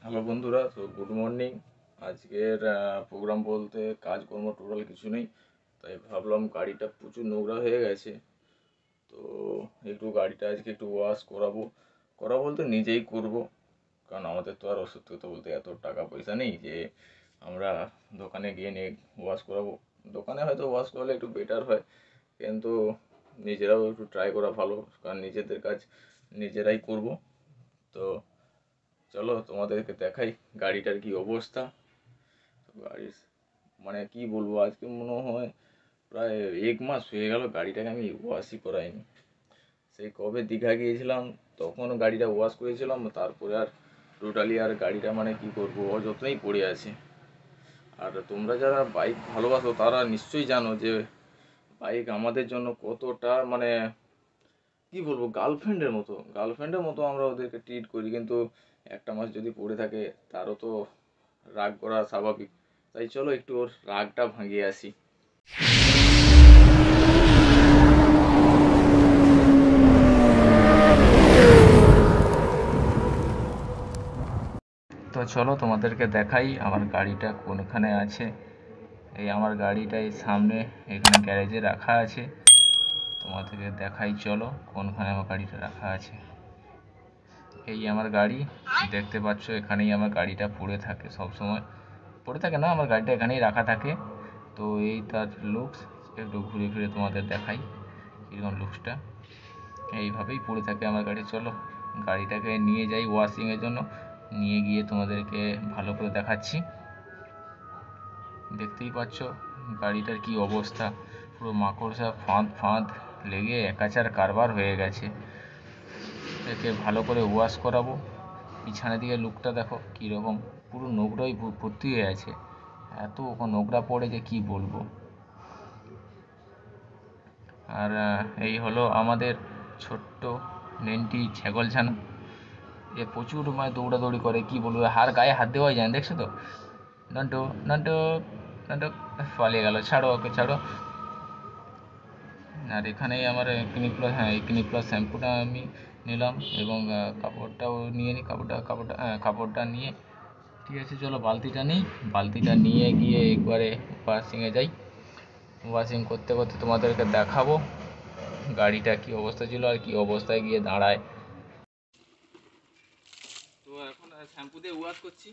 Hello বন্ধুরা, তো good morning. আজকের প্রোগ্রাম বলতে কাজকর্ম টোটাল কিছু নেই, তাই ভাবলাম গাড়িটা প্রচুর নোংরা হয়ে গেছে। তো একটু গাড়িটা আজকে একটু ওয়াশ করাবো। করা বলতে নিজেই করব, কারণ আমাদের তো আর সত্যি কথা বলতে এত টাকা পয়সা নেই যে আমরা দোকানে গিয়ে নিয়ে ওয়াশ করাবো। দোকানে হয়তো ওয়াশ করলে একটু বেটার হয়, কিন্তু নিজেরাও একটু ট্রাই করা ভালো, কারণ নিজেদের কাজ নিজেরাই করব। তো চলো তোমাদেরকে দেখাই গাড়িটার কি অবস্থা। গাড়ির মানে কি বলবো, আজকে মনে হয় প্রায় 1 মাস হয়ে গেল গাড়িটাকে আমি ওয়াশই করাইনি। সেই কবে দীঘা গিয়েছিলাম তখন গাড়িটা ওয়াশ করেছিলাম, তারপরে আর টোটালি আর গাড়িটা মানে কি করবো, অযত্নই পড়ে আছে। আর তোমরা যারা বাইক ভালোবাসো তারা নিশ্চয়ই জানো যে বাইক আমাদের জন্য কতটা মানে কি বলবো, গার্লফ্রেন্ডের মতো আমরা ওদেরকে ট্রিট করি। কিন্তু একটা মাস যদি পড়ে থাকে তারও তো রাগ করা স্বাভাবিক। তাই চলো একটু ওর রাগটা ভাঙিয়ে আসি। তো চলো তোমাদেরকে দেখাই আমার গাড়িটা কোনখানে আছে। এই আমার গাড়িটা এই সামনে এখানে গ্যারেজে রাখা আছে। তোমাদেরকে দেখাই চলো কোনখানে আমার গাড়িটা রাখা আছে। এই আমার গাড়ি, দেখতে পাচ্ছ এখানেই আমার গাড়িটা পড়ে থাকে সব সময়। পড়ে থাকে না, আমার গাড়িটা এখানেই রাখা থাকে। তো এই তার লুকস, একটু ঘুরে ফিরে তোমাদের দেখাই কীরকম লুকসটা। এইভাবেই পড়ে থাকে আমার গাড়ি। চলো গাড়িটাকে নিয়ে যাই ওয়াশিংয়ের জন্য, নিয়ে গিয়ে তোমাদেরকে ভালো করে দেখাচ্ছি। দেখতেই পাচ্ছ গাড়িটার কি অবস্থা, পুরো মাকড়সা ফাঁদ ফাঁদ লেগে একাচার কারবার হয়ে গেছে। একে ভালো করে ওয়াশ করাবো। পিছনের দিকে লুকটা দেখো কীরকম, পুরো নোংরাই ভর্তি হয়ে আছে। এত নোংরা পড়ে যে কি বলবো। আর এই হলো আমাদের ছোট্ট নেন্টি ছাগলছানা। এ প্রচুর মানে দৌড়াদৌড়ি করে, কি বলবো, গায়ে হাত দেওয়াই যায় না, দেখছো তো। নন্টু, নন্টু, নন্টু পালিয়ে গেল, ছাড়ো ওকে ছাড়ো। আর এখানেই আমার ক্লিনিক প্লাস, হ্যাঁ এই ক্লিনিক প্লাস শ্যাম্পুটা আমি নিলাম, এবং কাপড়টাও নিয়ে নিই। কাপড়টা নিয়ে ঠিক আছে, চলো বালতিটা নিই। বালতিটা নিয়ে গিয়ে একবারে ওয়াশিংয়ে যাই। ওয়াশিং করতে করতে তোমাদেরকে দেখাবো গাড়িটা কি অবস্থা ছিল আর কি অবস্থায় গিয়ে দাঁড়ায়। তো এখন শ্যাম্পু দিয়ে ওয়াশ করছি।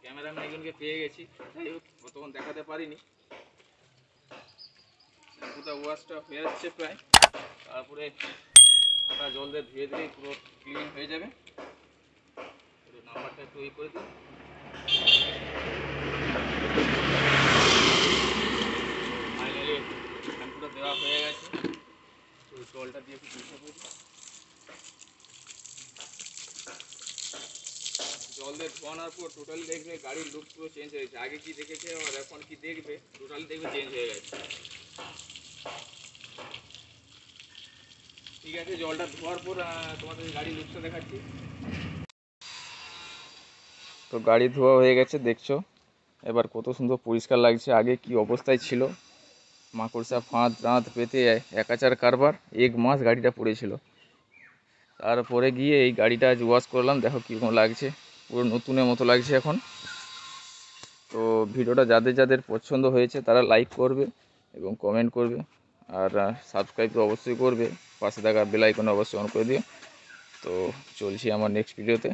ক্যামেরাম্যান একজনকে পেয়ে গেছি, যাই হোক তখন দেখাতে পারিনি। শ্যাম্পুটা ওয়াশটা হয়ে যাচ্ছে প্রায়, তারপরে সাদা জল দিয়ে ধুয়ে দিলেই পুরো ক্লিন হয়ে যাবে। নাম্বারটা একটু করে দিই। ফাইনালি শ্যাম্পুটা দেওয়া হয়ে গেছে। তো জলটা দিয়ে একটু পরিষ্কার করে দিই। জল দিয়ে ধোয়ানোর পর টোটালি দেখবে গাড়ির লুক পুরো চেঞ্জ হয়ে গেছে। আগে কি দেখেছে আর এখন কি দেখবে, টোটালি দেখবে চেঞ্জ হয়ে গেছে। ঠিক আছে, জলটা ধোয়ার পর তোমাদের গাড়ির লুকটা দেখাচ্ছি। তো গাড়ি ধোয়া হয়ে গেছে, দেখছো এবার কত সুন্দর পরিষ্কার লাগছে। আগে কি অবস্থায় ছিল, মাকড়সা ফাঁদ রাঁধ পেতে একাচার কারবার। 1 মাস গাড়িটা পড়েছিল, তারপরে গিয়ে এই গাড়িটা আজ ওয়াশ করলাম। দেখো কীরকম লাগছে, পুরো নতুনের মতো লাগছে এখন। তো ভিডিওটা যাদের যাদের পছন্দ হয়েছে তারা লাইক করবে এবং কমেন্ট করবে, আর সাবস্ক্রাইব তো অবশ্যই করবে। পাশে থাকা বেল আইকন অবশ্যই অন করে দিও। তো চলছি আমার নেক্সট ভিডিওতে।